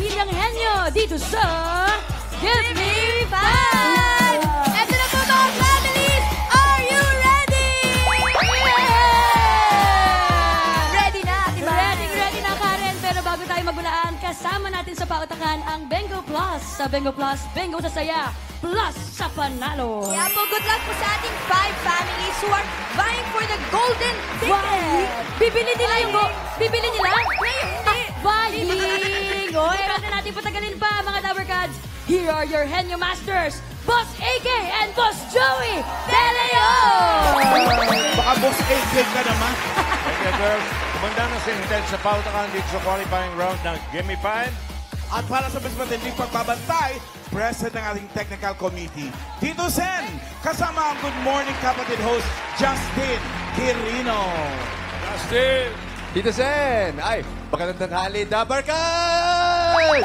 pamilyang henyo dito sa Give Me 5! Ito na po mga families! Are you ready? Yeah! Ready na, di ba? Ready na, Karen. Pero bago tayo magulaan, kasama natin sa pautakan ang Bingo Plus. Sa Bingo Plus, bingo sa saya, plus sa panalo. Kaya po, good luck po sa ating 5 families who are vying for the golden ticket. Bibili nila yung Bibili nila? Hindi. Buying! Oy, wag na natin patagalin pa, mga Dabber Cats. Here are your Henyo Masters, Boss AK and Boss Joey De Leon! Baka Boss AK ka naman. Okay, girls. Kumanda na si Hinted sa pautakan dito sa qualifying round ng Gimme 5. At para sa mas matinding pagbabantay, present ng ating technical committee, Tito Sen, kasama ang Good Morning Kapatid host, Justin Quirino. Justin! Tito Sen! Ay, magandang tanghali, Dabber Cats!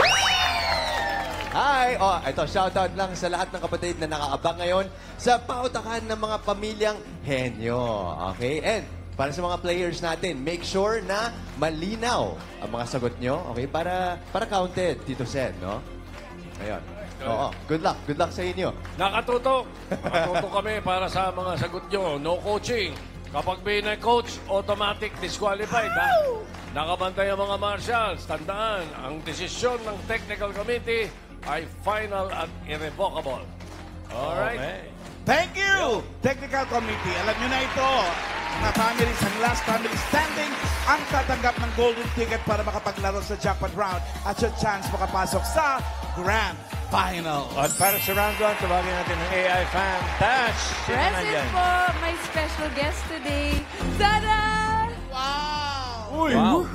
Hi! Oh, ito, shoutout lang sa lahat ng kapatid na nakaabang ngayon sa pautakan ng mga pamilyang henyo. Okay? And para sa mga players natin, make sure na malinaw ang mga sagot nyo. Okay? Para counted, Tito Sen, no? Ayun. Oo. Good luck. Good luck sa inyo. Nakatutok kami para sa mga sagot nyo. No coaching. Kapag may na-coach, automatic disqualified, ha? Nakabantay ang mga marshals. Tandaan, ang desisyon ng technical committee ay final at irrevocable. Alright? Okay. Thank you, Technical Committee. Alam nyo na ito, na families, ang last family standing, ang tatanggap ng golden ticket para makapaglaro sa jackpot round at yung chance makapasok sa Grand Final. At para sa round 1, tawagin natin ng AI fan, Tash. Sino Present nandyan? po, my special guest today, Tada! Uy! Wow.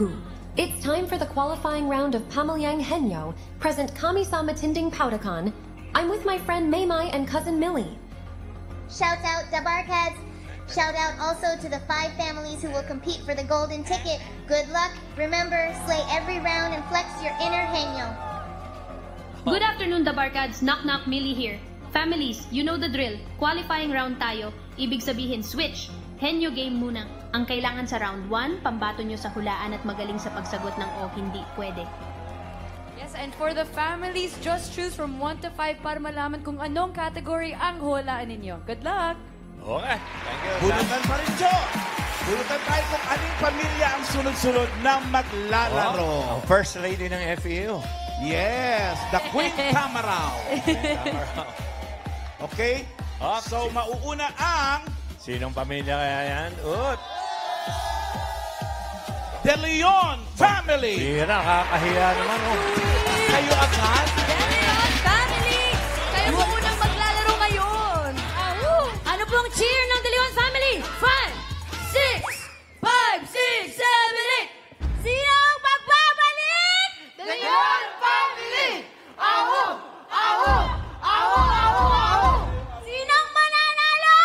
It's time for the qualifying round of Pamalyang Henyo, present Kami-sama Tinding Pautakan. I'm with my friend Maymay and cousin Millie. Shout out Dabber Cats. Shout out also to the 5 families who will compete for the golden ticket. Good luck. Remember, slay every round and flex your inner henyo. Good afternoon, the Barkads. Knock knock, Millie here. Families, you know the drill. Qualifying round tayo. Ibig sabihin, switch. Henyo game muna. Ang kailangan sa round 1, pambato nyo sa hulaan at magaling sa pagsagot ng o hindi pwede. Yes, and for the families, just choose from 1 to 5 para malaman kung anong category ang hulaan ninyo. Good luck! Okay. Thank you. Bunutan pa rin, Jo! Bunutan tayo kung anong pamilya ang sunod-sunod na maglalaro. Ang first lady ng FEU. Yes, the Queen Tamaraw. Okay? So, mauuna ang Sinong pamilya kaya yan? Ut! De Leon family. Tira, kakahiya naman. Oh. Kayo agad? De Leon family! Kayo po unang maglalaro ngayon! Ano pong cheer ng De Leon family? 5, 6, 5, 6, 7, 8! Sino ang magbabalik? De Leon family! Aho! Aho! Aho! Aho! Aho! Sinong mananalo?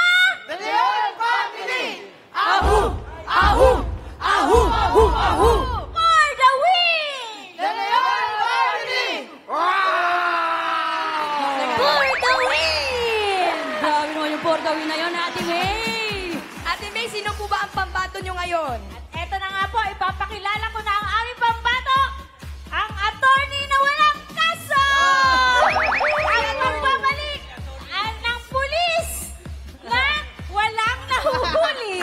De Leon family! Aho! Aho! Aho! Aho! Aho! For the win! De Leon family! For the win! Grabe naman yung for the win na yun, Ate May! Ate May, sino po ba ang pambato nyo ngayon? At eto na nga po, ipapakilala ko na ang aming pambato, ang attorney na walang kaso! Ang magbabalik ng pulis na walang nahuhuli!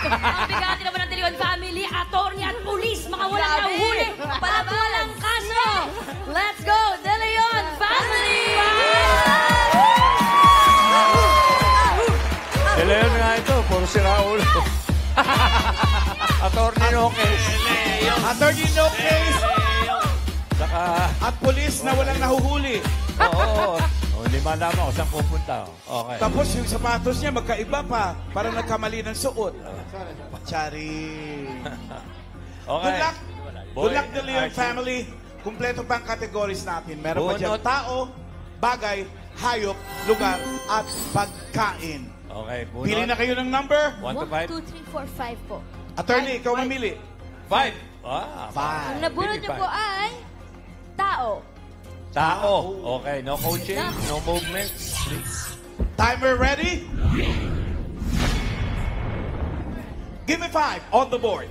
Ang bigati naman ng De Leon family, attorney at pulis, mga walang Grabe. nahuli, at walang kaso! Let's go, De Leon family! Leon nga ito, puro si Raul. Attorney no case. Attorney no case Saka, at pulis na walang nahuhuli. oo. Hindi malaman kung saan pupunta. Okay. Tapos yung sapatos niya magkaiba pa. Parang nagkamali ng suot. Chari. Okay. Good luck. Good Boy, luck, De Leon Archie. family. Kumpleto pa ang categories natin. Meron pa dyan Bunot. tao, bagay, hayop, lugar, at pagkain. Okay, bunot. Pili na kayo ng number. 1 to 5. 2, 3, 4, 5 po. Attorney, ikaw mamili. 5. Ah, Five. Ang nabunod nyo po ay tao. Tao. Okay, no coaching, no movements. Timer ready? Give me 5 on the board.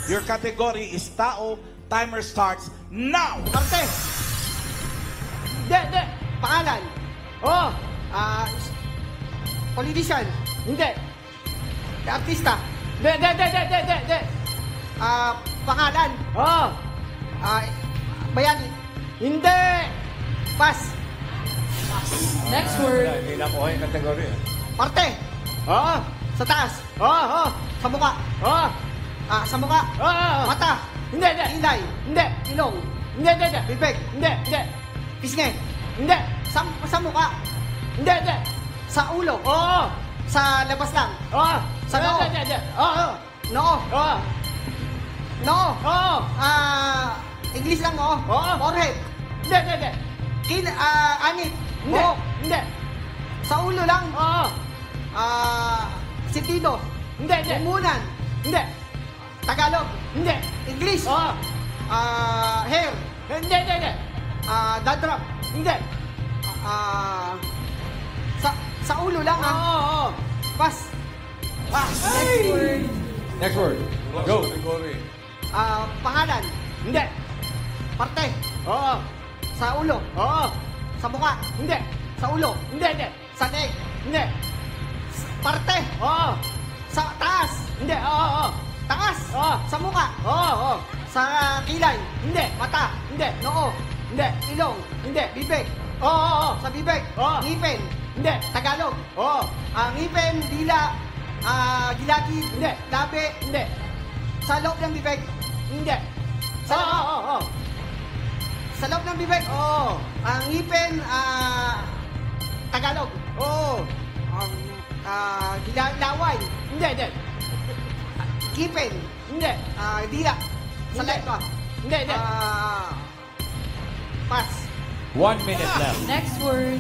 Your category is tao, Timer starts now. Arte. Hindi. Pangalan. Oh. Politician. Hindi. Artista. Hindi. Pangalan. Oh. Bayani. Hindi. Pass. Next word. Hindi nakuha yung kategory. Parte. Oo. Sa taas. Oo. Sa mukha. Oo. Sa mukha. Oo. Mata. Hindi. Ilay. Hindi. Ilong. Hindi. Bibig. Hindi. Pisngi. Hindi. Sa mukha. Hindi. Sa ulo. Oo. Sa labas lang. Oo. Sa noo. Oo. Noo. Oo. Noo. Oo. English lang, oo. Oo. Forehead. Hindi. Anit. Hindi. Hindi. Sa ulo lang. Oo. Sentido. Hindi. Umunan. Hindi. Tagalog. Hindi. English. Oo. Hair. Hindi. Dandruff. Hindi. Sa ulo lang, Oo. Pass. Next word. Go. Kategory. Pangalan. Hindi. Parte. Oo. Sa ulo. Oo. Sa mukha. Hindi. Sa ulo. Hindi. Sa leg. Hindi. Parte. Oo. Sa taas. Hindi. Oo. Taas. Oo. Sa mukha. Oo. Sa kilay. Hindi. Mata. Hindi. Noo. Hindi. Ilong. Hindi. Bibig. Oo. Sa bibig. Oo. Ngipin. Hindi. Tagalog. Oo. Ngipin, dila, gilagi. Hindi. Labi. Hindi. Sa loob ng bibig. Hindi. Sa loob. Sa loob ng bibig. Oo. Ngipin, Tagalog. Oo. Laway. Hindi. Ngipin. Hindi. Dila. Sa left ka. Hindi. Pass. 1 minute left. Next word.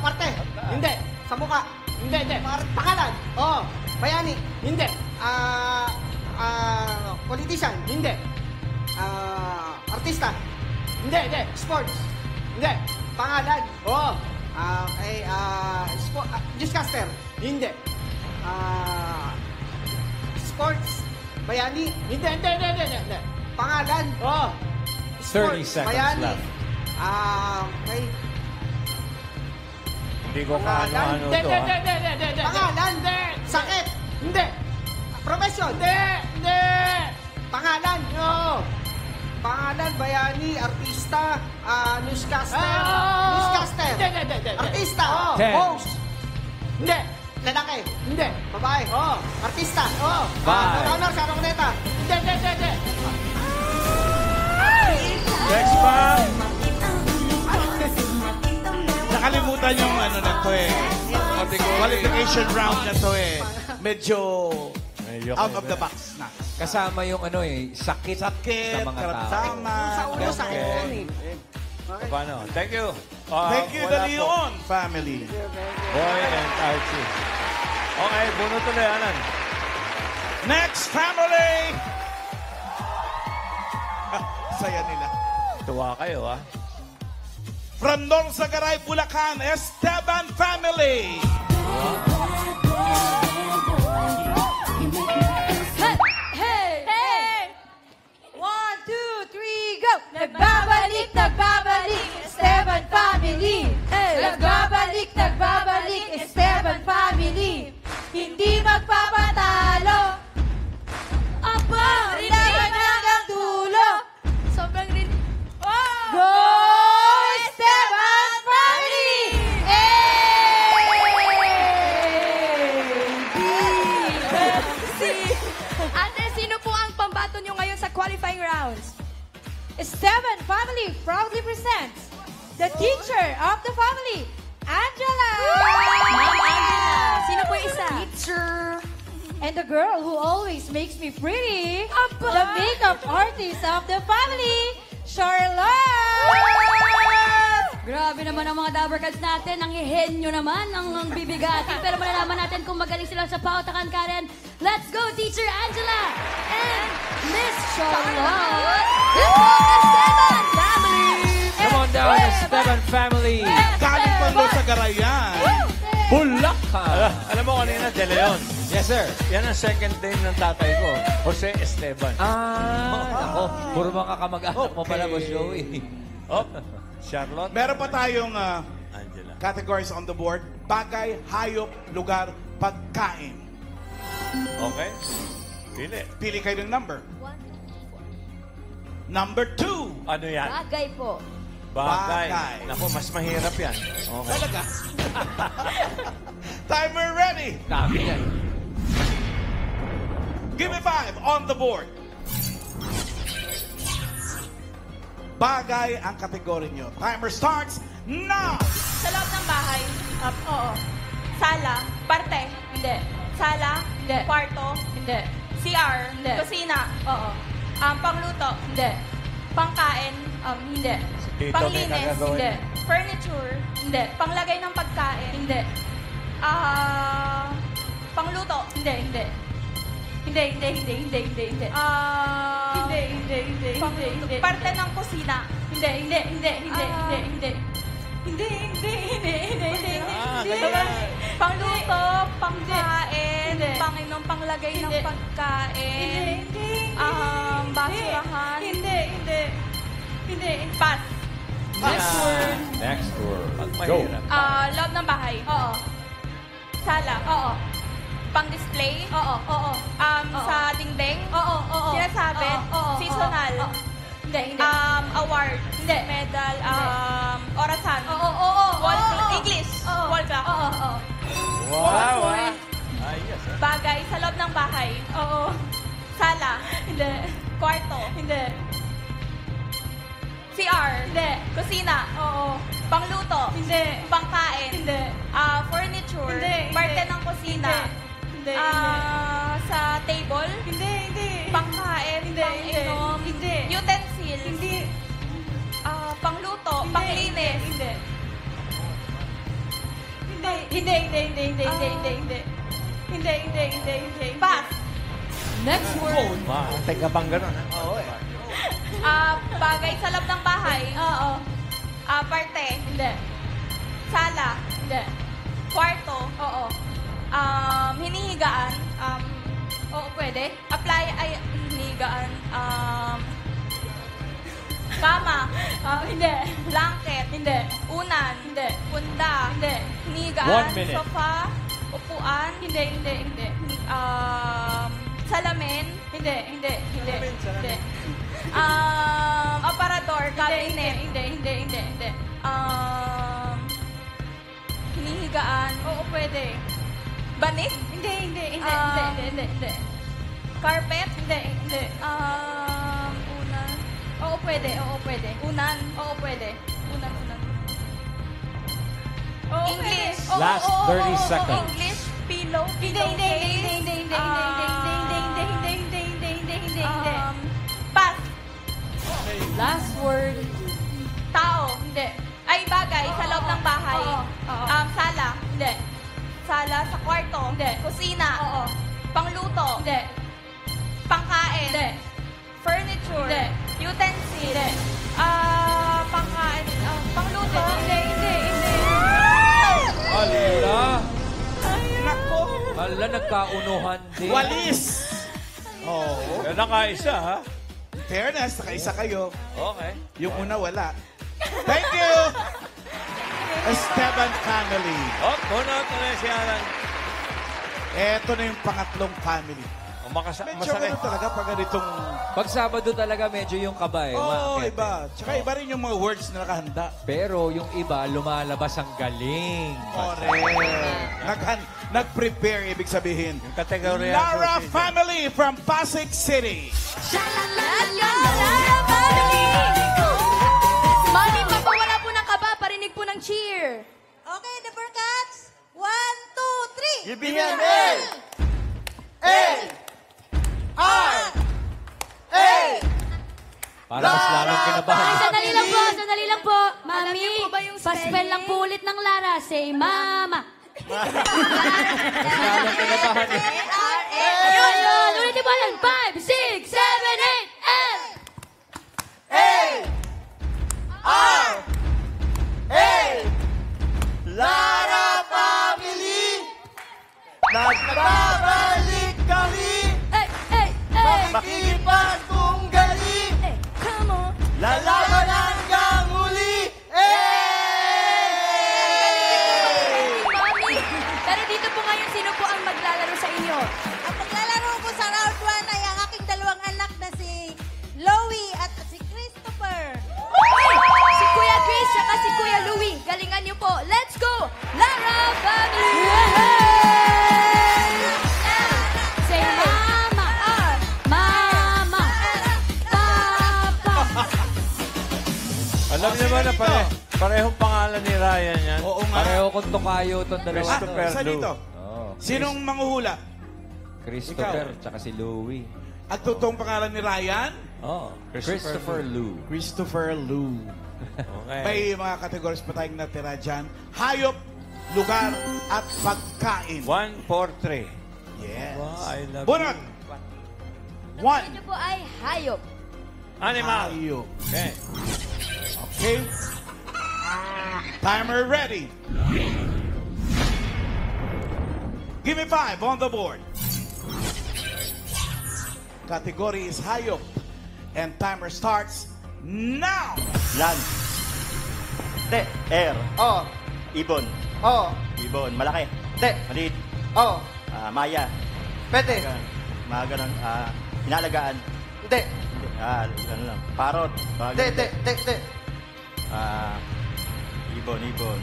Parte. Hindi. Sa mukha. Hindi. Pangalan. Oo. Bayani. Hindi. Politician. Hindi. Artista. Hindi. Sports. Hindi. Pangalan. Oo. Newscaster. Hindi. Sports. Bayani. Hindi. Pangalan. Oo. 30 seconds Bayani. left. Hindi ko kaano-ano to. Pangalan. Sakit. Hindi. Profession. Hindi. Pangalan. Oo. Pangalan, bayani, artista, newscaster. Newscaster. Hindi. Artista. Host. Hindi. Lalaki. Hindi. Babae. Artista. Honor sa Roneta. Hindi. Next pa. Nakalimutan yung ano na to qualification round na to Medyo out of the box na. Kasama yung sakit sa mga tao. Tama. Sa ulo, sakit. Paano? Thank you. Thank you, Wala the po. Leon family. Boy and Archie. Okay, bunot tuloy, Alan. Next family. Saya nila. Tuwa kayo, ha? From Norsagaray, Bulacan, Esteban family. Hey! 1, 2, 3, go! Nagbabalik, Esteban family! Nagbabalik, Esteban family! Hindi magpapatalo! Apa! Laban hanggang dulo! Sobrang rin... Go! Esteban family! Ate, sino po ang pambato nyo ngayon sa qualifying rounds? Esteban family proudly presents the teacher of the family, Angela! Ma'am Angela. Sino po yung isa? Teacher. And the girl who always makes me pretty, Aba! the makeup artist of the family, Charlotte! Grabe naman ang mga Dabbercats natin. Ang ihenyo naman, ang bibigati. Pero malalaman natin kung magaling sila sa pautakan, Karen. Let's go, Teacher Angela and Miss Charlotte! Esteban family! Come on down, Esteban family. Galing pa Norsagaray yan. Bulacan. Alam mo kanina, De Leon. Yes, sir. Yan ang second name ng tatay ko. Jose Esteban. Ako, puro mga kamag-anak mo pala, Boss Joey. Oh, Charlotte. Meron pa tayong Angela. categories on the board. Bagay, hayop, lugar, pagkain. Okay. Pili. Pili kayo ng number. Number 2. Ano yan? Bagay po. Bagay. Bagay. Naku, mas mahirap yan. Okay. Talaga. Timer ready. Dami yan. Give me 5 on the board. Bagay ang kategory nyo. Timer starts now. Sa loob ng bahay. Oo. Sala. Parte. Hindi. Sala. Hindi. Kwarto. Hindi. CR. Hindi. Kusina. Oo. Pangluto. Hindi. Pangkain. Hindi. Tito, may Panglinis. kagagawin. Hindi. Furniture. Hindi. Panglagay ng pagkain. Hindi. Pangluto. Hindi. Hindi. Hindi. Pangluto. Parte ng kusina. Hindi. Pangluto, pangkain, Panginoon, panglagay ng pagkain, basurahan. Pass. Next word. Pag Go. mahirap. Loob ng bahay. Oo. Sala. Oo. Pang-display. Oo. Sa dingding. Oo. Sinasabit. Seasonal. Hindi. Award. Hindi. Medal. Orasan. Wall clock. English. Wall clock. Wow. Ayos. Bagay sa loob ng bahay. Oo. Sala. Hindi. Kwarto. Hindi. CR. Hindi. Kusina. Oo. Pangluto. Hindi. Pangkain. Hindi. Furniture. Hindi. Parte ng kusina. Hindi. Sa table. Hindi. Pangkain. Hindi. Panginom. Hindi. Utensils. Hindi. Pangluto. Panglinis. Hindi. Pass. Next word. Teka bang ganun? Oo eh. Bagay sa loob ng bahay. Oo. Parte. Hindi. Sala. Hindi. Kwarto. Oo. Hinihigaan. Oo, pwede. Apply ay hinihigaan. Kama. Hindi. Blanket. Hindi. Unan. Hindi. Punda. Hindi. Hinihigaan. 1 minute. Sofa. Upuan. Hindi. Salamin. Hindi. Aparador. Cabinet. Hindi. Hinihigaan. Oo, pwede. Banig? Hindi. Carpet? Hindi. Unan. Oo, pwede. Unan? Oo, pwede. Unan. English? Last 30 seconds. English? Pillow? Hindi. Pass. Last word. Tao? Hindi. Ay, bagay sa loob ng bahay. Sala? Hindi. Sala sa kwarto? Hindi. Kusina? Oo. Pangluto? Hindi. Pangkain? Hindi. Furniture? Hindi. Utensil? Hindi. Pangkain? Pangluto? Hindi. Ala. Nako. Ala, nagkaunuhan din. Walis. Oo. Yan nakaisa, ha? Fairness, nakaisa kayo. Okay. Yung una, wala. Thank you! Esteban family. Oh, bunot na si Alan. Eto na yung pangatlong family. Medyo Masakit. ano talaga pag ganitong... Pag Sabado talaga medyo yung kaba eh. Oo, umaakit iba. Tsaka iba rin yung mga words na nakahanda. Pero yung iba, lumalabas ang galing. Correct. Nag-prepare, ibig sabihin. Yung kategorya. Lara family from Pasig City. Mami, papa, wala po ng kaba. Parinig po ng cheer. Okay, the Burkats. 1, 2, 3. Ibigyan L! L! R! A! Para mas lalong kinabahan. Ay, sandali lang po. Mami, paspel lang po ulit ng Lara. Say, Mama. Mas lalong kinabahan eh. Ayun. Ulitin mo lang. 5, 6, 7, 8, L. A! R! A! Lara family! Ipag kong galing! Eh, come on. Lalaban hanggang huli! Mami, pero dito po ngayon, sino po ang maglalaro sa inyo? Ang maglalaro ko sa round 1 ay ang aking dalawang anak na si Loie at si Christopher. Si Kuya Chris, saka si Kuya Louie. Galingan niyo po. Let's go! Lara Family! Say mama, mama, papa. Alam niyo ba na parehong pangalan ni Ryan yan? Oo nga. Pareho kong tukayo itong dalawa. Christopher to. Saan dito? Oo. Sinong manguhula? Christopher, tsaka si Louie. At totoong pangalan ni Ryan? Oh, Christopher Lou. Christopher Lou. Okay. May mga categories pa tayong natira dyan. Hayop, lugar, at pagkain. 1, 4, 3. Yes. Wow, I love Bunot! you. One. Ito po ay hayop. Animal. Hayop. Okay. Okay. Timer ready. Give me 5 on the board. Category is hayop. And timer starts now. Land. Te. Air. Oh. Ibon. Oh. Ibon. Malaki. Te. Maliit. Oh. Maya. Pwede. Mga ganun. Inalagaan. Hindi. Ano lang. Parot. Hindi. Ibon.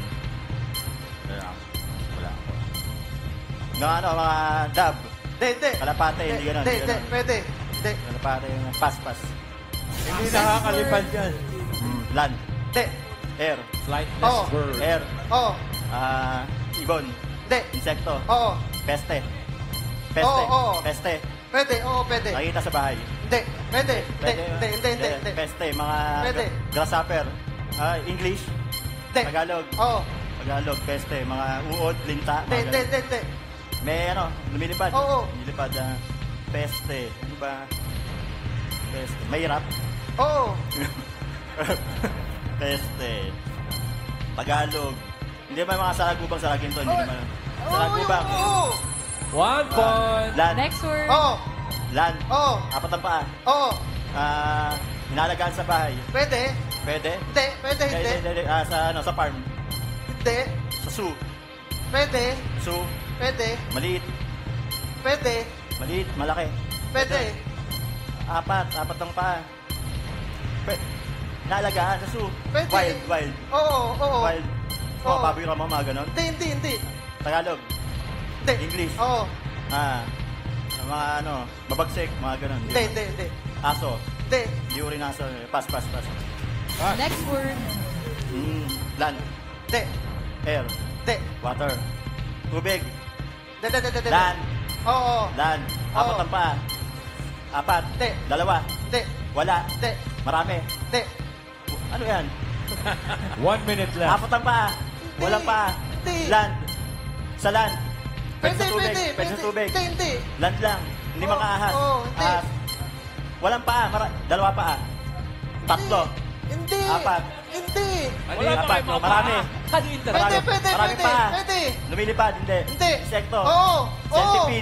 Wala. Mga dab. Hindi. Kalapate. Hindi ganun. Hindi. Pwede. Hindi. Kalapate. Pas. Hindi nakakalipad yan. Land. Hindi. Air. Flightless bird. Air. Oh. Ibon. Hindi. Insekto. Oo. Peste. Oo. Peste. Pwede. Oo, pwede. Nakikita sa bahay. Hindi. Pwede. Hindi. Peste. Mga Pwede. grasshopper. English. Hindi. Tagalog. Oo. Tagalog. Peste. Mga uod, linta. Hindi. May lumilipad. Oo. Lumilipad. Peste. Ano ba? Peste. Mahirap. Oo. Peste. Tagalog. Hindi ba mga saragubang to? Hindi naman. Saragubang. Oo. 1 point. Land. Next word. Oo. Land. Oo. Apat ang paa. Oo. Inalagaan sa bahay. Pwede. Pwede? Hindi. Pwede. Hindi. Sa farm. Hindi. Sa zoo. Pwede. Zoo. Pwede. Maliit. Pwede. Maliit. Malaki. Pwede. Apat ang paa. Inalagaan sa zoo. Pwede. Wild. Oo. Wild. Oo. Baboy ramo, mga ganon. Hindi. Tagalog. Hindi. English. Oo. Mga mabagsik, mga ganon. Hindi. Aso. Hindi. Hindi rin aso. Pass. Next word. Land. Hindi. Air. Hindi. Water. Tubig. Hindi. Land. Oo. Land. Apat ang paa. Apat. Hindi. Dalawa. Hindi. Wala. Hindi. Marami. Hindi. Ano yan? 1 minute left. Apat ang paa. Walang paa. Hindi. Land. Sa land. Pwede sa tubig. Pwede. Pwede sa tubig. Hindi. Land lang. Hindi Oo, mga ahas. oo, hindi. Ahas. Walang paa. Dalawa paa. Tatlo. Hindi. Apat. Hindi. Wala pa Apat. kayo mga Marami. Marami paa. Pwede. Lumilipad. Hindi. Hindi. Insekto. Oo.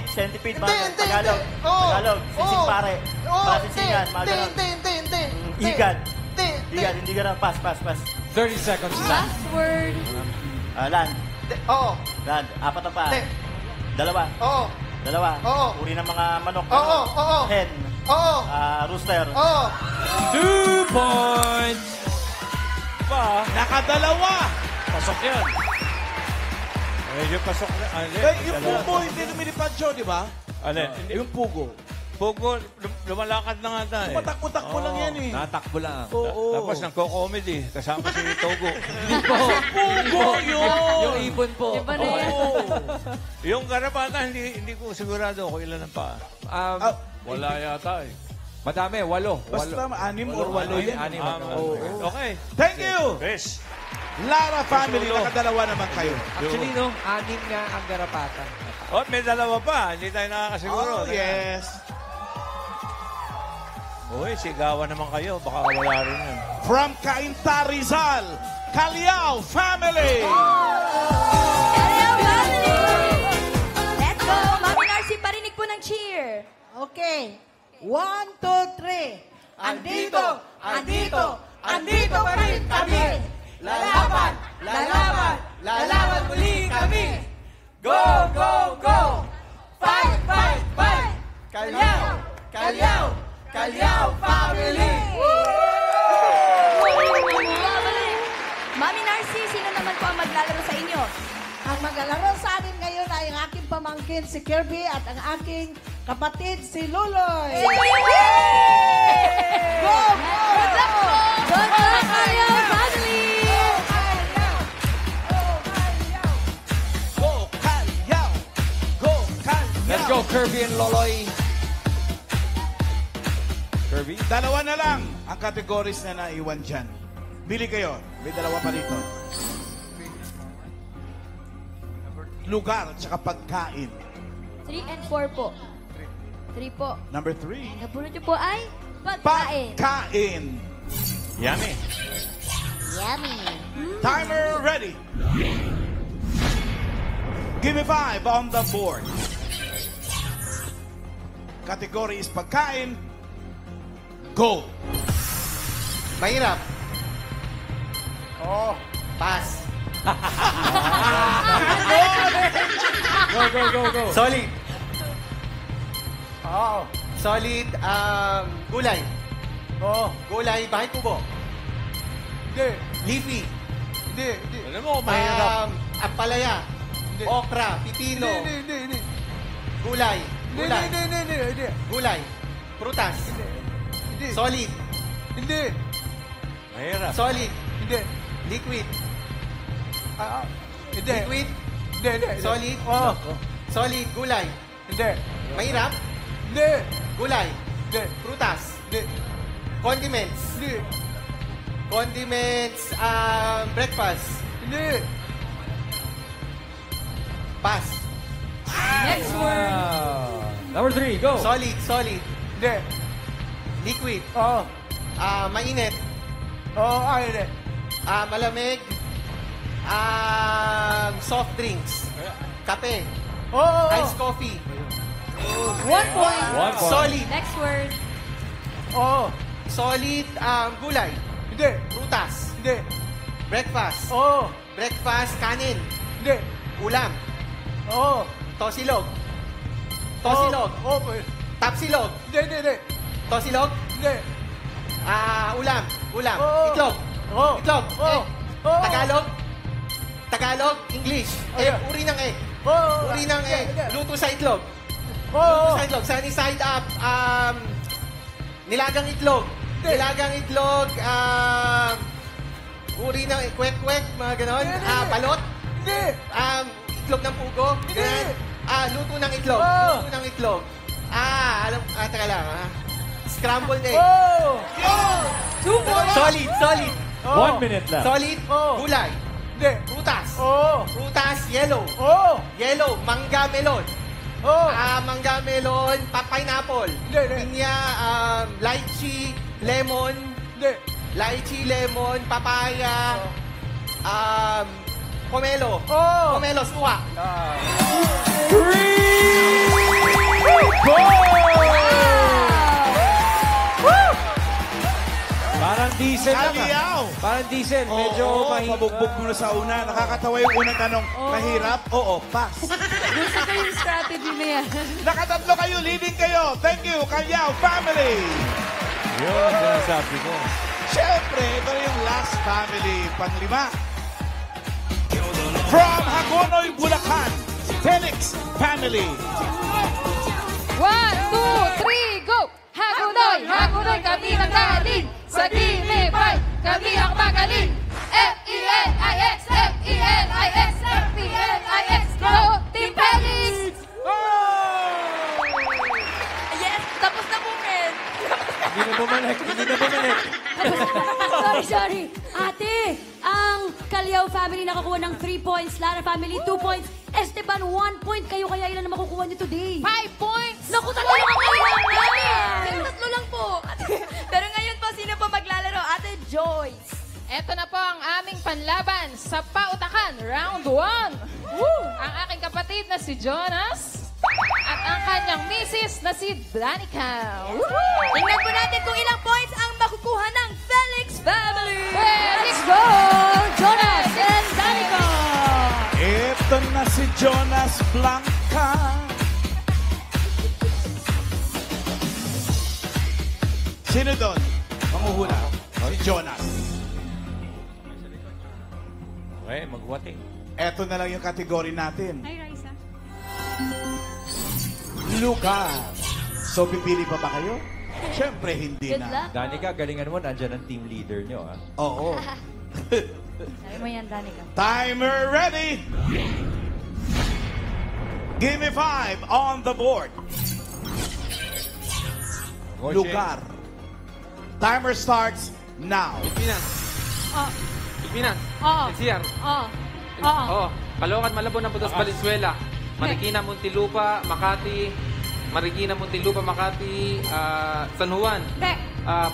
Centipede. Hindi. Tagalog. Oo. Tagalog. Singsing Oo. pare. Oo. Mga singsingan. Mga ganon. Hindi. Higad. Hindi. Higad. Hindi ganun. Pass. 30 seconds left. Last word. Land. Oo. Land. Apat ang paa. Hindi. Dalawa. Oo. Oo. Uri ng mga manok. Oo. Hen. Oo. Rooster. Oo. 2 points. Nakadalawa. Pasok yan. Medyo pasok na. Yung pugo hindi lumilipad siya, di ba? Alin? Yung pugo. Pugo, lumalakad na nga tayo. Tumatakbo-takbo lang yan eh. Natakbo lang. Oo. Tapos nagko-comedy. Kasama si Togo. Pugo yun! Yung ibon po. Iba na yan. Yung karapatan, hindi ko sigurado kung ilan ang paa. Wala yata eh. Madami, 8. Basta 6 or 8 yan. Okay. Thank you! Chris. Lara family, nakadalawa naman kayo. Actually, no, 6 nga ang garapatan. Oh, may dalawa pa. Hindi tayo nakakasiguro. Oh, yes. Uy, sigawan naman kayo. Baka wala rin yun. From Cainta Rizal, Caliao family! Hello, family! Let's go! Mami Narcy, parinig po ng cheer. Okay. 1, 2, 3. Andito pa rin kami. Lalaban muli kami. Go, go, go. Fight. Kalyaw family. Mami Narcy, sino naman po ang maglalaro sa inyo? Ang maglalaro sa amin ngayon ay ang aking pamangkin si Kirby at ang aking kapatid si Luloy. Go! Good luck po! Good luck, Kalyaw family! Go, Kalyaw! Go, Kalyaw! Let's go, Kirby and Loloy. Kirby? Dalawa na lang ang categories na naiwan dyan. Bili kayo. May dalawa pa rito. Lugar at saka pagkain. 3 and 4 po. 3 po. Number 3. Nabunod niyo po ay pagkain. Pagkain. Yummy. Yummy. Timer ready. Give me 5 on the board. Category is pagkain. Go. Mahirap. Oh, pass. Go. Solid. Oo. Solid, gulay. Oo. Gulay, bahay kubo. Hindi. Leafy. Hindi. Alam mo, mahirap. Ampalaya. Okra, pipino. Hindi. Gulay. Hindi. Gulay. Prutas. Hindi. Solid. Hindi. Mahirap. Solid. Hindi. Liquid. Hindi. Liquid. Hindi. Solid. Oh. Solid, gulay. Hindi. Mahirap. Hindi. Gulay. Hindi. Prutas. Hindi. Condiments. Hindi. Condiments, breakfast. Hindi. Pass. Next word. Number 3, go. Solid. Hindi. Liquid. Oo. Mainit. Oo, hindi. Malamig. Soft drinks. Kape. Oo. Iced coffee. 1 point. Solid. Next word. Oo. Solid, gulay. Hindi. Prutas. Hindi. Breakfast. Oo. Breakfast, kanin. Hindi. Ulam. Oo. Tosilog. Tosilog. Oo. Tapsilog. Hindi. Tosilog. Hindi. Ulam. Oo. Itlog. Oo. Itlog. Oo. Oo. Tagalog, English. Uri ng egg. Oo. Uri ng egg. Luto sa itlog. Oo. Luto sa itlog. Sunny side up. Nilagang itlog. Nilagang itlog. Uri ng kwek-kwek. Mga ganon. Balot. Hindi. Itlog ng pugo. Hindi. Luto ng itlog. Oo. Luto ng itlog. Teka lang. Scrambled egg. Oo. 2 points. Solid. 1 minute lang. Solid. Oo. Gulay. Hindi. Prutas. Oo. Prutas, yellow. Oo. Yellow, mangga melon. Oo. Mangga melon, pineapple. Hindi. Pinya, lychee, lemon. Hindi. Lychee, lemon, papaya. Pomelo. Oo. Pomelo, suwa. 3! Go! Parang diesel lang. Kalyaw! Parang diesel. Medyo Oo, mahirap. pabugbog mo na sa una. Nakakatawa yung unang tanong. Mahirap? Oo, pass. Gusto ko yung strategy na yan. Nakatatlo kayo, leading kayo. Thank you, Kalyaw family. Yun, sinasabi ko. Siyempre, ito na yung last family, pang-5. From Hagonoy, Bulacan, Felix family. 1, 2, 3, go! Hagunoy kami nagaling. Sa Gimipay, kami ang magaling. F-E-L-I-X, F-E-L-I-X, F-E-L-I-X, go! Team Felix! Yes, tapos na po, Ken. Hindi na bumalik. Sorry. Ate, ang Kalyaw family nakakuha ng 3 points. Lara family, 2 points. Esteban, 1 point. Kayo kaya ilan na makukuha niyo today? 5 points! Naku, talaga Pero 3 lang po. Pero ngayon po, sino po maglalaro? Ate Joyce. Ito na po ang aming panlaban sa Pautakan, round 1. Ang aking kapatid na si Jonas at ang kanyang misis na si Danica. Tingnan po natin kung ilang points ang makukuha ng Felix family. Let's go! Jonas and Danica! Ito na si Jonas Blanca. Sino doon? Manguhula. Si Jonas. Okay, magwating. Ito na lang yung kategory natin. Hi, Raisa. Lugar. So, pipili pa ba kayo? Siyempre, hindi Good na. luck. Danica, galingan mo. Nandiyan ang team leader nyo, ha? Oo. Sabi mo yan, Danica. Timer ready. Give me 5 on the board. Coach, Lugar. Timer starts now. Pilipinas. Oh. Pilipinas. Oo. NCR. Oo. Oo. Oh. Caloocan, Malabon, Napotas, Valenzuela. Marikina, Muntinlupa, Makati. Marikina, Muntinlupa, Makati. San Juan. Hindi.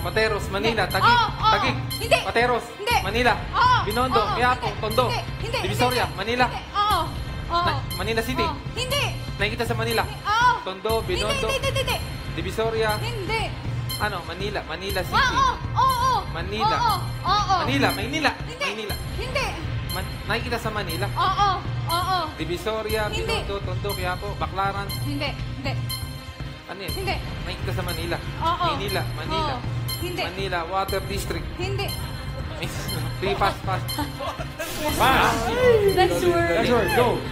Pateros, Manila. Taguig. Oo. Taguig. Hindi. Pateros. Hindi. Manila. Oo. Binondo. Oo. Quiapo. Tondo. Hindi. Divisoria. Manila. Oo. Oo. Manila City. Oo. Hindi. Nakikita sa Manila. Oo. Tondo, Binondo. Hindi. Divisoria. Hindi. Manila. Manila City. Oo. Manila. Oo. Maynila. Maynila. Hindi. Nakikita sa Manila. Oo. Divisoria, Hindi. Binondo, Tondo, Quiapo, Baclaran. Hindi. Ano yan? Hindi. Nakikita sa Manila. Oo. Manila. Oo. Hindi. Manila, Water District. Hindi. Pass. Next word. Next word, go.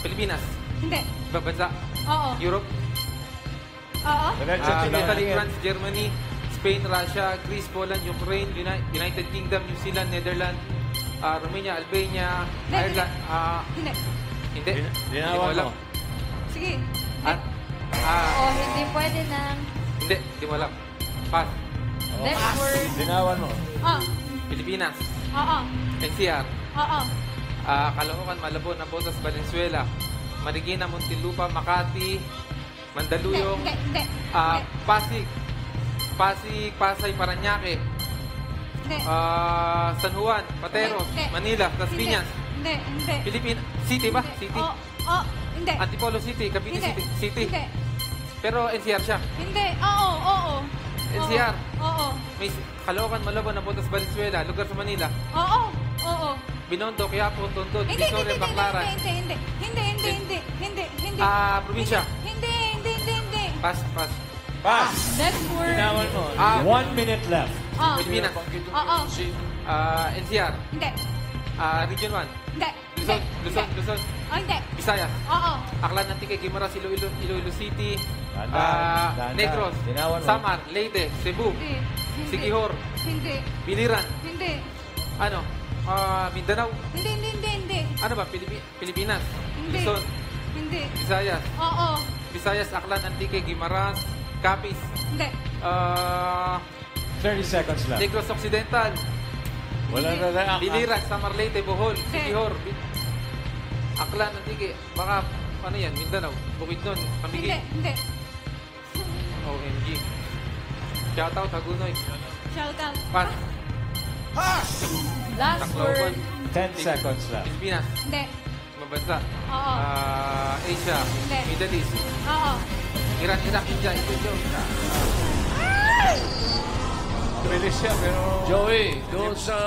Pilipinas. Hindi. Ibang bansa. Oo. Europe. Oo. Italy, France, Germany, Spain, Russia, Greece, Poland, Ukraine, United Kingdom, New Zealand, Netherlands, Romania, Albania, Ireland. Hindi. Hindi. Dinawan mo. Sige. Hindi pwede nang... Hindi mo alam. Pass. Next word. Dinawan mo. Oo. Pilipinas. Oo. NCR. Oo. Caloocan, Malabon, Napotas, Valenzuela, Marikina, Muntinlupa, Makati, Mandaluyong, Hindi. Pasig, Pasay, Paranaque, Hindi. San Juan, Pateros, Hindi. Manila, Las Piñas, Hindi. Pilipinas, City ba? City? Oo. Hindi. Antipolo City, Cavite Hindi. City. Hindi. Pero NCR siya. Hindi. Oo. NCR. Oo. May Caloocan, Malabon, Napotas, Valenzuela, lugar sa Manila. Oo. Binondo, Quiapo, Tondo, Hindi. Divisoria, Baclaran. Hindi. Probinsya. Hindi. Pass. Next word. Dinawan mo. 1 minute left. Pilipinas. Oo. NCR. Hindi. Region 1. Hindi. Luzon. Hindi. Visayas. Oo. Aklan, Antique, Guimaras, Iloilo City, Dahan. Negros, Dinawan mo. Samar, Leyte, Cebu, Hindi. Siquijor, Hindi. Biliran, Hindi. Mindanao. Hindi. Ano ba? Pilipinas. Hindi. Luzon, Hindi. Visayas. Oo. Visayas, Aklan, Antique, Guimaras, Capiz, Hindi. 30 seconds left. Negros Occidental, Wala na react. Biliran, Samar, Leyte, Bohol, Siquijor, Aklan, Antique, baka yan, Mindanao, Bukidnon, Camiguin. Hindi. OMG. Shoutout, Hagunoy. Shout out. Pass. Last word. 10 seconds left. Pilipinas. Hindi. Mabansa. Oo. Asia. Hindi. Middle East. Oo. Iran, Iraq, India, Ethiopia. Bilis siya, pero... Joey, doon sa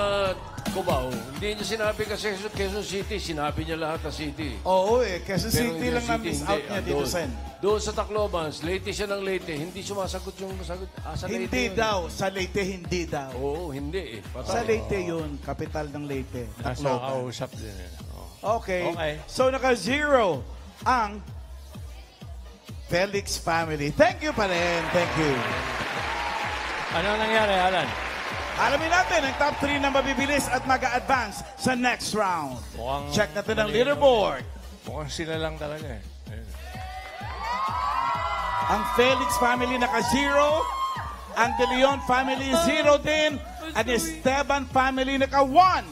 Cubao, hindi niya sinabi kasi Quezon City, sinabi niya lahat ng city. Oo Quezon Pero City yung lang na-miss hindi. out niya dito, Doon. Sen. Doon sa Tacloban, Leyte siya ng Leyte, hindi sumasagot yung sagot. Sa Leyte Hindi yun. daw. Sa Leyte, hindi daw. Oo, hindi eh. Sa Leyte yun. Kapital ng Leyte. Nasa Tacloban. kausap din. Okay. Okay. So, naka-0 ang Felix family. Thank you pa rin. Thank you. Ano nangyari, Alan? Alamin natin ang top 3 na mabibilis at mag-a-advance sa next round. Mukhang Check natin ang malinaw. leaderboard. Mukhang sila lang talaga eh. Ayun. Ang Felix family naka-0. Ang De Leon family 0 din. Ang Esteban family naka-1.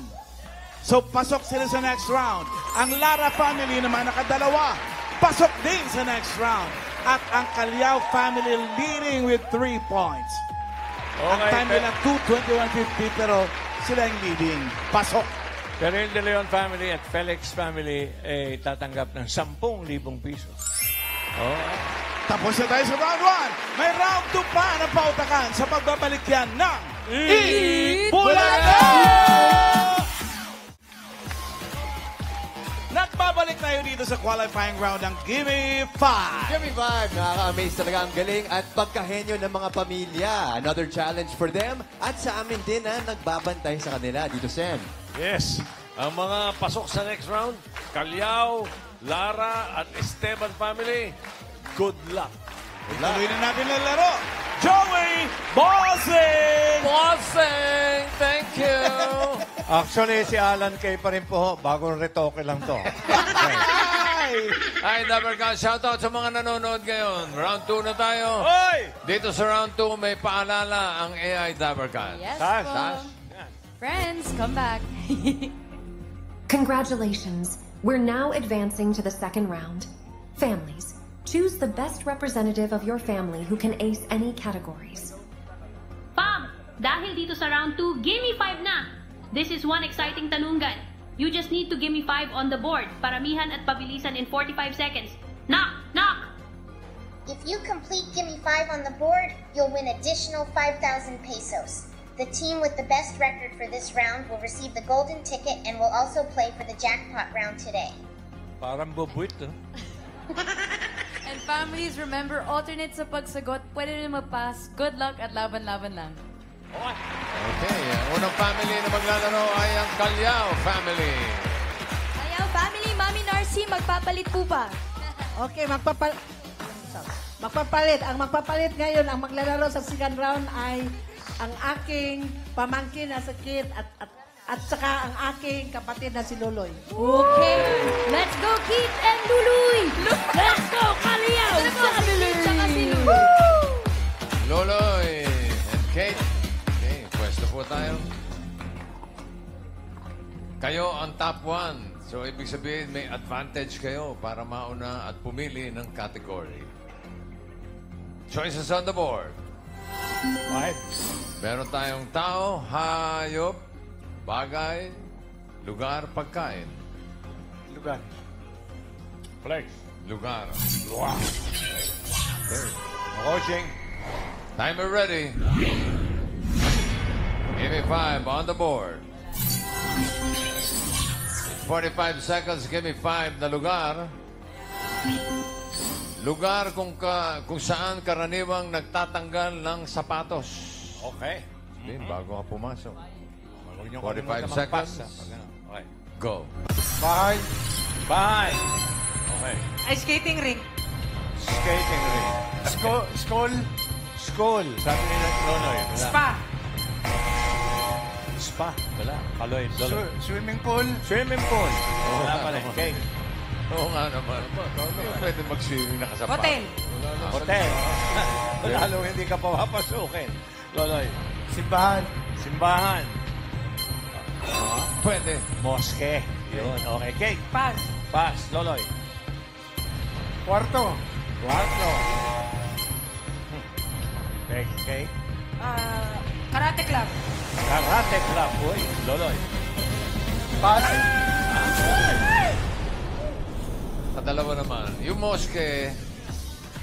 So, pasok sila sa next round. Ang Lara family naman naka-2. Pasok din sa next round. At ang Calyao family leading with 3 points. Ang time nila 2:21.50 pero sila yung leading. Pasok. Pero yung De Leon family at Felix family tatanggap ng 10,000 piso. Tapos na tayo sa round 1. May round 2 pa na pautakan sa pagbabalik yan ng Bulaga! Nagbabalik tayo dito sa qualifying round ng Gimme 5. Gimme 5! Nakaka-amaze talaga ang galing at pagkahenyo ng mga pamilya. Another challenge for them at sa amin din na nagbabantay sa kanila dito, Sen. Yes. Ang mga pasok sa next round, Calyao, Lara at Esteban family, good luck. Tuloy na natin ang laro. Joey Bossing! Bossing! Thank you! Actually, si Alan Kay pa rin po. Bagong retoke lang to. Hi, Dabarkan. Shoutout sa mga nanonood ngayon. Round 2 na tayo. Hoy! Dito sa round 2, may paalala ang AI Dabarkan. Yes, Tash, po. Tash. Friends, come back. Congratulations. We're now advancing to the second round. Families, choose the best representative of your family who can ace any categories. Fam, dahil dito sa round 2, gimme 5 na! This is one exciting tanungan. You just need to gimme 5 on the board. Paramihan at pabilisan in 45 seconds. Knock! Knock! If you complete Gimme 5 on the board, you'll win additional 5,000 pesos. The team with the best record for this round will receive the golden ticket and will also play for the jackpot round today. Parang bubuit, no? And families, remember, alternate sa pagsagot. Pwede rin mag-pass. Good luck at laban-laban lang. Okay, ang unang family na maglalaro ay ang Calyao family. Ayaw, family, Mami Narcy, magpapalit po ba? Okay, magpapalit. Ang magpapalit ngayon, ang maglalaro sa second round ay ang aking pamangkin na si Kit at saka ang aking kapatid na si Luloy. Okay, let's go Kit and Luloy! Let's go Calyao! Saka si Luloy. Loloy and Kate. Okay, pwesto po tayo. Kayo ang top 1. So, ibig sabihin, may advantage kayo para mauna at pumili ng category. Choices on the board. 5. Meron tayong tao, hayop, bagay, lugar, pagkain. Lugar. Place. Lugar. Lugar. Okay. Coaching. Timer ready. Give me 5 on the board. 45 seconds, give me 5 na lugar. Lugar kung saan karaniwang nagtatanggal ng sapatos. Okay. Din, bago ka pumasok. 45 45 seconds. Okay. Go. Bahay. Bahay. Okay. Ice skating rink. Skating ring. School. School. Sabi ni Nonoy. Spa. Spa. Wala. Kaloy. Swimming pool. Swimming pool. Wala pala. Okay. Oo nga naman. Pwede mag-swimming nakasapa. Hotel. Hotel. Lalo hindi ka papapasukin. Loloy. Simbahan. Simbahan. Pwede. Moske. Yun. Okay. Cake. Pass. Pass. Loloy. Kwarto. Kwarto. Cake. Cake. Karate club. Karate club. Uy. Loloy. Pass. Kadalawa naman. Yung moske,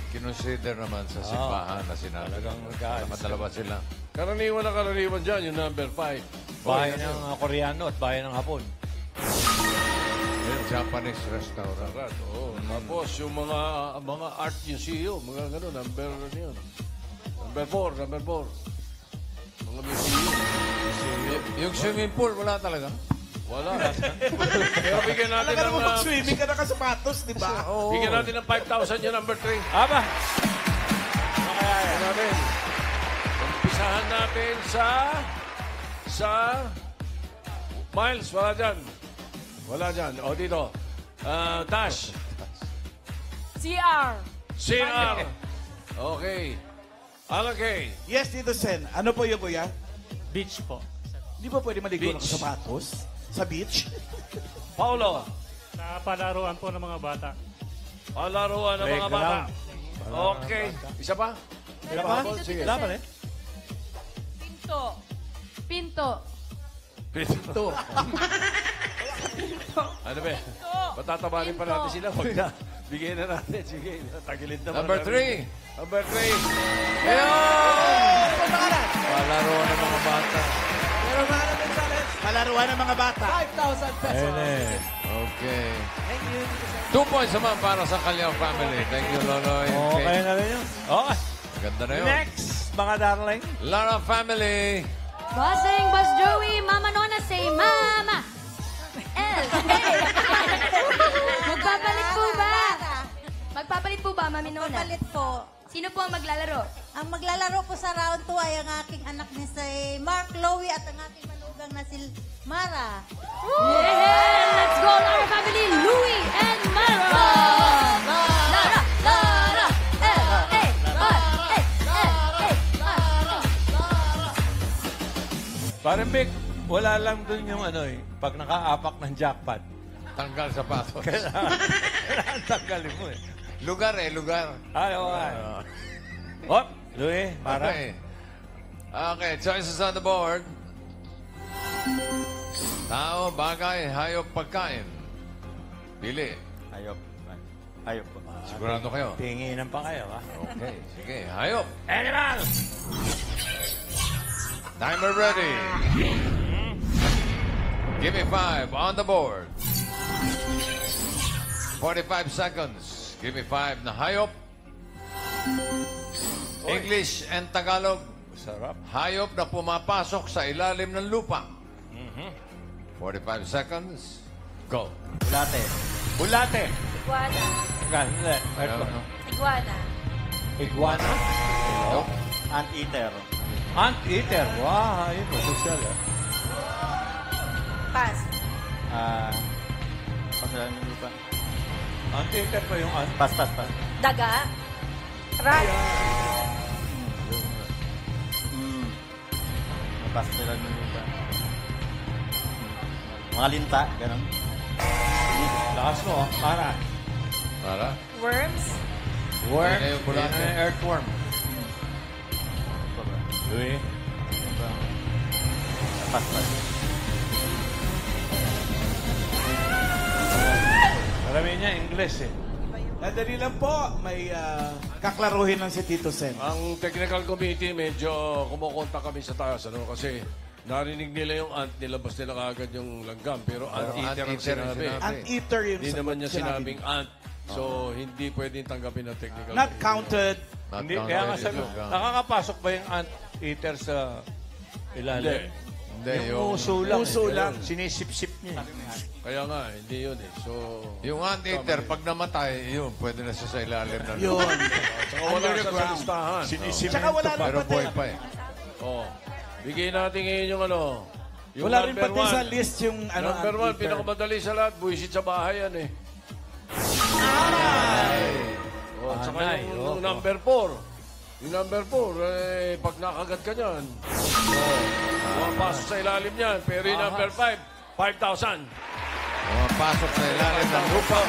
kinonsider naman sa simbahan na sinabi. Talagang mag-aalis. Kadalawa sila. Karaniwan na karaniwan dyan, yung number 5. Bahay ng Koreano at bahay ng Hapon. Yung Japanese restaurant. Oo. Tapos yung mga art museum, mga gano'n, number yun. Number 4, number 4. Mga museum. Yung swimming pool, wala talaga. Wala. Pero bigyan natin Alam mo, ng... mag-swimming ka na ka sapatos, di ba? Oo. Bigyan natin ng 5,000 yung number 3. Aba! Bigyan natin. Umpisahan natin sa Miles, wala dyan. Wala dyan. O, dito. Tash. CR. CR. Okay. Okay. Yes, Tito Sen. Ano po yung kuya? Beach po. Di ba pwede maligo ng Beach. sapatos? Sa beach? Paulo. Sa palaruan po ng mga bata. Palaruan ng mga bata. Okay. Isa pa? Isa pa? Sige. Wala pa rin. Pinto. Pinto. Pinto. Ano ba? Patatabarin pa natin sila. Bigyan na natin. Sige, tagilid naman. Number 3. Number 3. Ayun! Palaro ng mga bata. Pero Manong Gonzales, Palaruan ng mga bata. 5,000 pesos. Ayun eh. Okay. Thank you. 2 points naman para sa Kalyang family. Thank you, Loloy. Okay na rin yun. Okay. Ganda na yun. Next, mga darling. Lara family. Bossing, Boss Joey, Mama Nona, say Mama. Magpapalit po ba? Magpapalit po ba, Mami Nona? Magpapalit po. Sino po ang maglalaro? Ang maglalaro po sa round 2 ay ang aking anak ni si Mark Lowy at ang aking manugang na si Mara. Yeah! Let's go, Lara family, Louie and Mara! Lara! Lara! Parang Vic, wala lang dun yung ano eh, pag nakaapak ng jackpot. Tanggal sapatos. Kailangan tanggalin mo eh. Lugar eh, lugar. Ay, okay. Hop, Louie, para. Okay. Okay, choices on the board. Tao, bagay, hayop, pagkain. Pili. Hayop. Hayop po. Sigurado kayo? Tinginan pa kayo, ha? Okay, sige. Hayop. Animal! Timer ready. Give me 5 on the board. 45 seconds. Give me 5 na hayop. English and Tagalog. Sarap. Hayop na pumapasok sa ilalim ng lupa. 45 seconds. Go. Bulate. Bulate. Iguana. Ganda. Iguana. Iguana. Hello. Anteater. Anteater. Wow, yun. Masosyal, ah. Pass. Pasalan niyo pa. Anteater pa yung ant. Pas. Daga. Rat. Pasalan niyo pa. Mga linta, gano'n. Lakas mo, para. Para? Worms. Worm. Yung bulate. Earthworm. Louie. Pas. Marami niya, English eh. Dali lang po, may kaklaruhin lang si Tito Sen. Ang technical committee, medyo kumukonta kami sa taas. Ano? Kasi narinig nila yung ant, nilabas nila kagad yung langgam. Pero ant-eater ang sinabi. Ant-eater yung Hindi naman niya sinabi. sinabing ant. So, hindi pwedeng tanggapin ng technical Not committee. counted. Hindi, kaya nga sabi, nakakapasok ba yung ant-eater sa ilalim? Hindi, yung uso lang. Uso lang. Sinisip-sip niya. Kaya nga, hindi yun eh. So, yung anteater, pag namatay, yun, pwede na siya sa ilalim ng Yun. Saka wala siya sa listahan. Tsaka wala rin Pero pati. boy pa eh. Oh. Bigay natin ngayon yung ano. Yung Wala rin number pati sa one. list yung ano, Number 1, anteater. pinakamadali sa lahat. Buwisit sa bahay yan eh. Oh, at saka Anay, yung number 4. Yung number 4, eh, pag nakagat ka niyan, pumapasok sa ilalim niyan. Pero yung number 5, 5,000. Pumapasok sa ilalim ng lupa.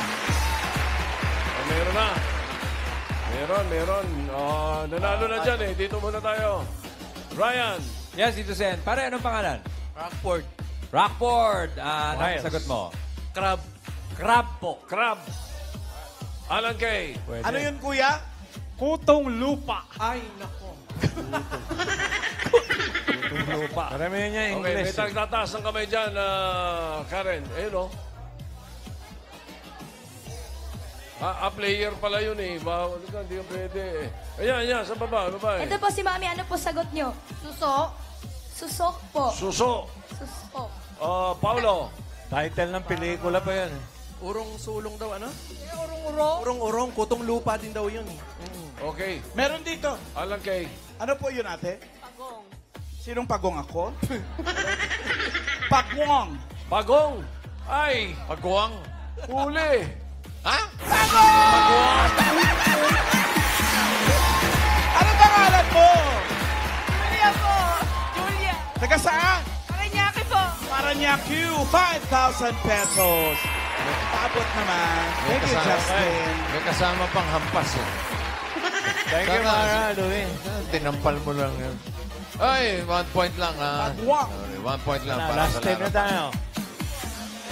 Oh, meron na. Meron. Nanalo na dyan eh. Dito muna tayo. Ryan. Yes, Tito Sen. Pare, anong pangalan? Rockford. Rockford. Ano sagot mo? Crab. Crab po. Crab. Alan Kay. Ano yun, kuya? Kutong lupa. Ay, nako. Kutong lupa. Marami niya, Okay, may English. eh. tagtataas ng kamay dyan, Karen. Ayun o. A player pala yun eh. Hindi ka pwede eh. Ayan, sa baba. Ito po si Mami, ano po sagot nyo? Suso? Susok po. Suso. Susok. Paulo. Title ng pelikula pa yan. Urong sulong daw, ano? Urong-urong. Kutong lupa din daw yun. Okay. Meron dito. Alan Kay. Ano po yun, ate? Pagong. Sinong pagong ako? Pagwong. Pagong. Ay. Pagwang. Huli. Ha? Ano pangalan mo? Julia po. Julia. Taga saan? Paranaque po. Paranaque, 5,000 pesos. Paabot naman. Thank you, Justin. May kasama pang hampas eh. Thank you, Mara, Louie. Tinampal mo lang yun. Ay, 1 point lang ha. Pagwang. Sorry, 1 point lang para Last sa 10 na Lara. tayo.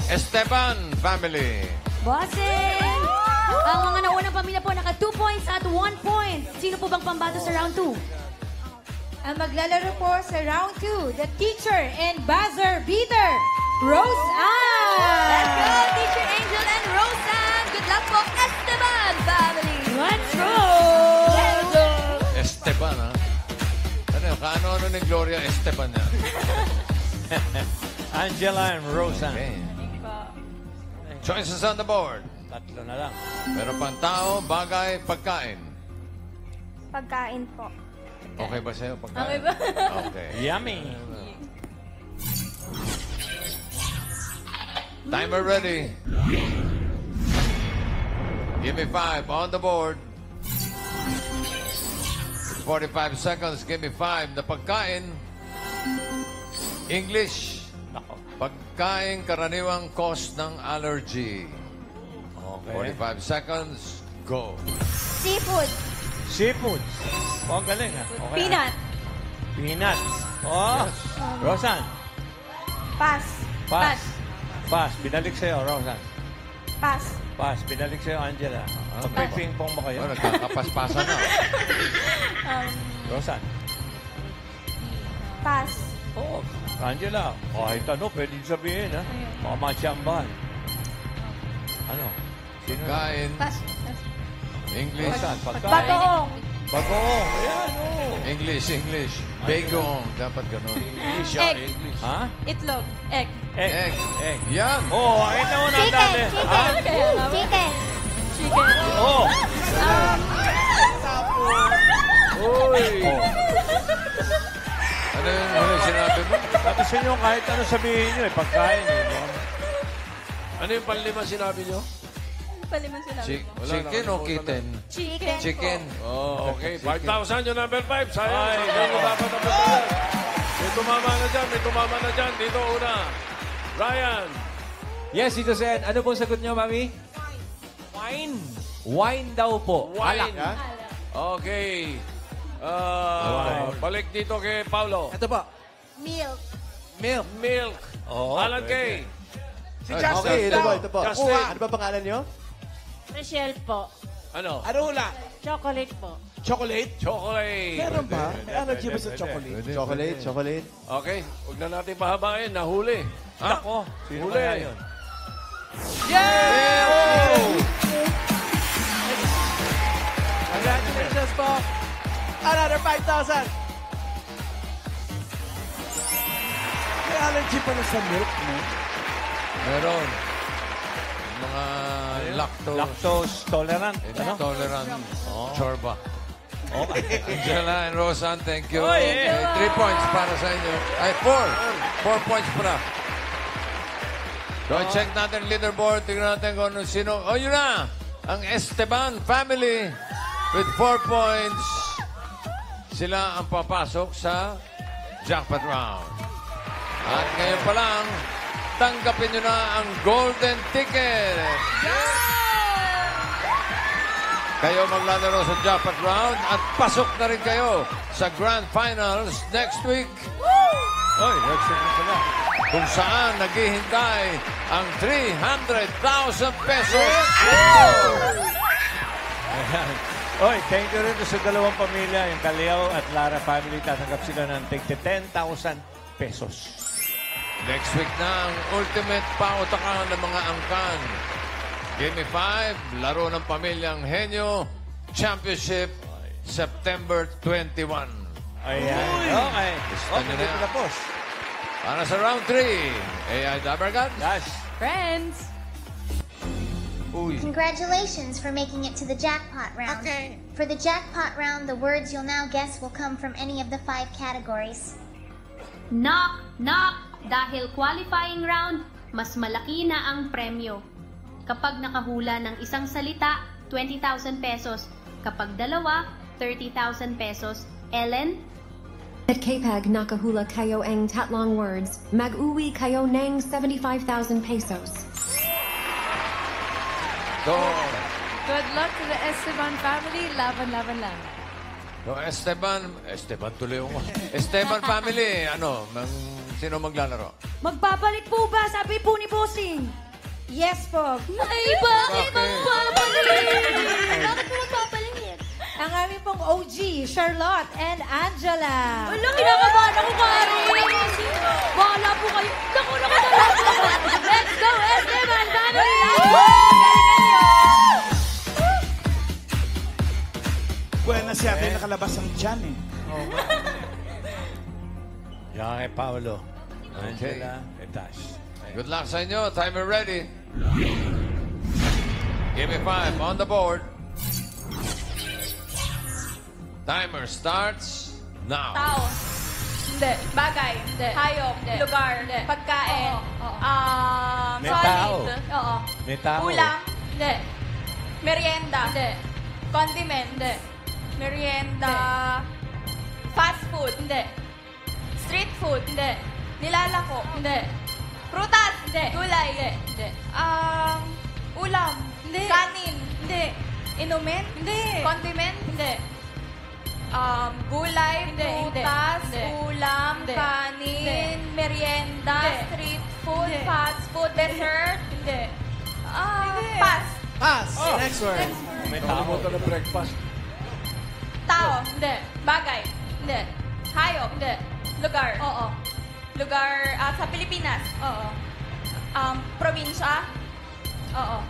Esteban family. Bossing! Ang mga naunang pamilya po, naka 2 points at 1 point. Sino po bang pambato sa round 2? Ang maglalaro po sa round 2, the teacher and buzzer beater, Rose Ann! Let's go, Teacher Angel and Roseanne! Good luck po, Esteban family! Let's go! Esteban, ha? Ano, kaano-ano ni Gloria Esteban na? Angela and Rosa. Okay. Choices on the board. Tatlo na lang. Pero pang tao, bagay, pagkain. Pagkain po. Okay ba sa'yo pagkain? Okay ba? Okay. Yummy. Timer ready. Give me 5 on the board. 45 seconds. Give me 5 na pagkain. English. Pagkain karaniwang cause ng allergy. Okay. 45 seconds. Go. Seafood. Seafood. Oh, galing ha. Okay. Peanut. Peanut. Oh, Rosan. Pass. Pass. Pass. Binalik sa'yo, Rosan. Pass. Pass. Binalik sa'yo, Angela. Magpiping-pong ba kayo? Oh, nagkakapaspasan na. Rosan. Pass. Oh, Angela. Kahit ano, pwedeng sabihin ha. Baka matsyambahan. Ano? Sino? Pagkain. Pass. English. Pagkain. Bagoong. Bagoong. Ayan, oh. English. Bagong. Dapat ganun. English. Egg. English. Ha? Itlog. Egg. Egg. Yan. Oh, ayun na mo na dali. Ha? Chicken. Oh. Uy. Ano yung sinabi mo? Tapos inyo kahit ano sabihin nyo pagkain Ano yung panlima sinabi nyo? Paliman sila. Chicken o kitten? Chicken. Oh, okay. 5,000 yung number 5. Sayang. Sayang yung dapat ang pagkakas. May tumama na dyan. Dito una. Ryan. Yes, Tito Sen. Ano pong sagot nyo, Mami? Wine. Wine daw po. Wine. Alak. Okay. Balik dito kay Paulo. Ito po. Milk. Milk. Oh, Alan Kay. Si Justin. Okay, ito po. Justin. Ano ba pangalan nyo? Rochelle po. Ano? Ano hula? Chocolate po. Chocolate? Chocolate. Meron ba? May allergy ba sa chocolate? Chocolate. Okay. Huwag na natin pahabain. Nahuli. Ako. Sino Huli. kaya yun? Congratulations po. Another 5,000. May allergy pala sa milk, no? Meron. Mga Lactose tolerant. intolerant. Chorba. Angela and Roseanne, thank you. Oh, yeah. 3 points para sa inyo. Ay, 4. 4 points para. So, check natin leaderboard. Tingnan natin kung sino. Oh, yun na! Ang Esteban family with 4 points. Sila ang papasok sa jackpot round. At ngayon pa lang, tanggapin nyo na ang golden ticket. Kayo maglalaro sa jackpot round at pasok na rin kayo sa grand finals next week. Oy, next week na sila. Kung saan naghihintay ang 300,000 pesos. Ayan. Oy, thank you rin sa dalawang pamilya, yung Caliao at Lara family. Tatanggap sila ng tig 10,000 pesos. Next week na ang ultimate pautakan ng mga angkan. Give me 5, laro ng pamilyang Henyo, Championship, September 21. Ayan. Okay. Gusto nyo na. Tapos. Para sa round 3, AI Dabargan. Yes. Friends. Congratulations for making it to the jackpot round. Okay. For the jackpot round, the words you'll now guess will come from any of the 5 categories. Knock, knock! Dahil qualifying round, mas malaki na ang premyo. Kapag nakahula ng isang salita, 20,000 pesos. Kapag dalawa, 30,000 pesos. Ellen? At Kapag nakahula kayo ang tatlong words, mag-uwi kayo ng 75,000 pesos. Good luck to the Esteban family. Laban-laban lang. So, Esteban tuloy ako. Esteban family, sino maglalaro? Magbabalik po ba? Sabi po ni Bossing. Yes po. Ay, bakit magpapalit? Bakit mo magpapalit? Ang aming pong OG, Charlotte and Angela. Wala, kinakabahan ako, Kari. Bahala po kayo. Naku, talaga. Let's go, Esteban family! Buena siya, may nakalabas ang tiyan eh. Yan kay Paolo. Okay. Angela, Etash. Good luck sa inyo. Timer ready. Give me 5 on the board. Timer starts now. Tao. Hindi. Bagay. Hindi. Hayop. Hindi. Lugar. Hindi. Pagkain. Oo. May Solid. tao. Oo. May tao. Ulam. Hindi. Merienda. Hindi. Condiment. Hindi. Merienda. Fast food. Hindi. Street food. Hindi. Nilalako. Hindi. Prutas. Hindi. Gulay. Hindi. Hindi. Ulam. Hindi. Kanin. Hindi. Inumin. Hindi. Condiment. Hindi. Gulay, Hindi, hindi, prutas, hindi. ulam, Hindi. kanin, Hindi. merienda, Hindi. street food, Hindi. fast food, dessert. Hindi. Pass. Pass. Next word. May tao. Nakalimutan ng breakfast. Tao. Hindi. Bagay. Hindi. Hayop. Hindi. Lugar. Oo. Lugar sa Pilipinas. Oo. Probinsya. Oo.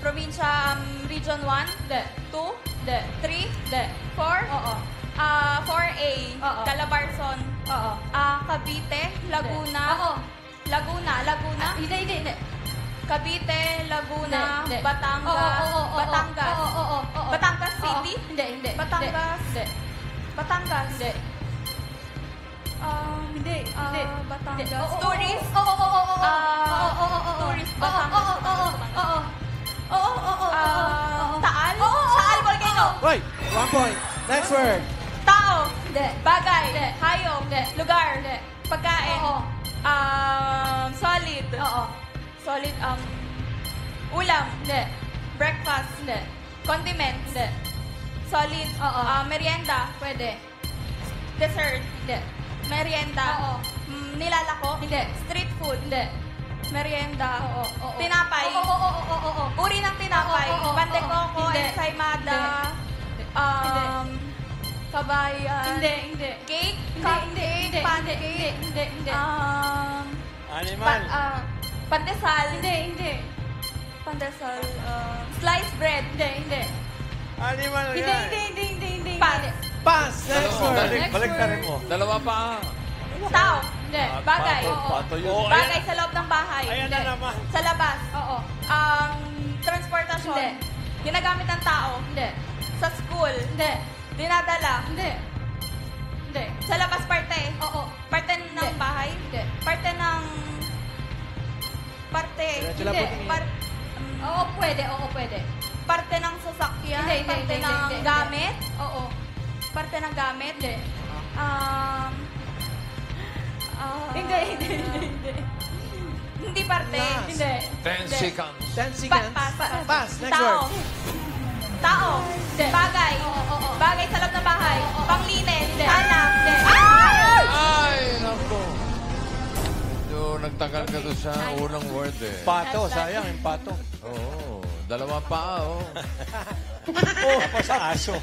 Probinsya, Region 1. Hindi. 2. Hindi. 3. Hindi. 4. Oo. 4A. Oo. Calabarzon. Oo. Cavite. Laguna. Oo. Laguna. Hindi. Cavite, Laguna, Hindi. Batangas. Oo. Batangas. Oo. Batangas City. Hindi. Batangas. Hindi. Batangas. Hindi. Hindi. Batangas. Tourist. Oo. Tourist. Batangas. Oo. Taal. Taal Volcano. Right. 1 point. Next word. Tao. Hindi. Bagay. Hindi. Hayop. Hindi. Lugar. Hindi. Pagkain. Oo. Solid. Oo. Solid. Ulam. Hindi. Breakfast. Hindi. Condiments. Hindi. Solid. Oo. Merienda. Pwede. Dessert. Hindi. Merienda. Oo. Nilalako. Hindi. Street food. Hindi. Merienda. Oo. Tinapay. Oo. Uri ng tinapay. Oo. Pandekoko. Hindi. Ensaymada. Hindi. Kabayan. Hindi. Cake. Hindi. Cupcake. Pancake. Hindi. Animal. Pandesal. Hindi. Pandesal. Sliced bread. Hindi. Animal yan. Hindi. Pass. Pass. Next word. Balik na rin mo. Dalawa pa. Tao. Hindi. Bagay. Pato yun. Bagay sa loob ng bahay. Ayan Hindi. na naman. Sa labas. Oo. Transportasyon. Hindi. Ginagamit ng tao. Hindi. Sa school. Hindi. Dinadala. Hindi. Sa labas parte. Oo. Parte ng bahay. Hindi. Parte ng... Parte. Hindi. Oo, pwede. Parte ng sasakyan. Hindi. Parte ng gamit. Oo. Parte ng gamit. Hindi. Hindi. Hindi parte. Last. Hindi. 10 seconds. 10 seconds. Pass. Next Tao. word. Tao. Hindi. Bagay. Oo. Bagay sa loob ng bahay. Oo. Panglinis. Hindi. Anak. Hindi. Ay, naku. Medyo nagtagal ka doon sa unang word eh. Pato, sayang yung pato. Oo. Dalawang paa, oh. Tapos aso.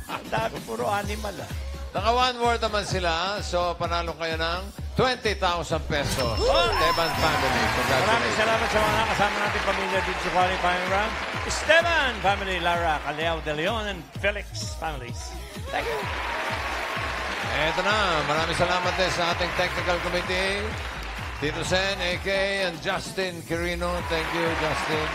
Ang dami, puro animal ah. Naka one word naman sila, so panalo kayo ng 20,000 pesos. Esteban family, Maraming congratulations. salamat sa mga kasama nating pamilya dito sa qualifying round. Esteban family, Lara, Caleo de Leon, and Felix families. Thank you. Eto na, maraming salamat din sa ating technical committee. Tito Sen, AK, and Justin Quirino. Thank you, Justin.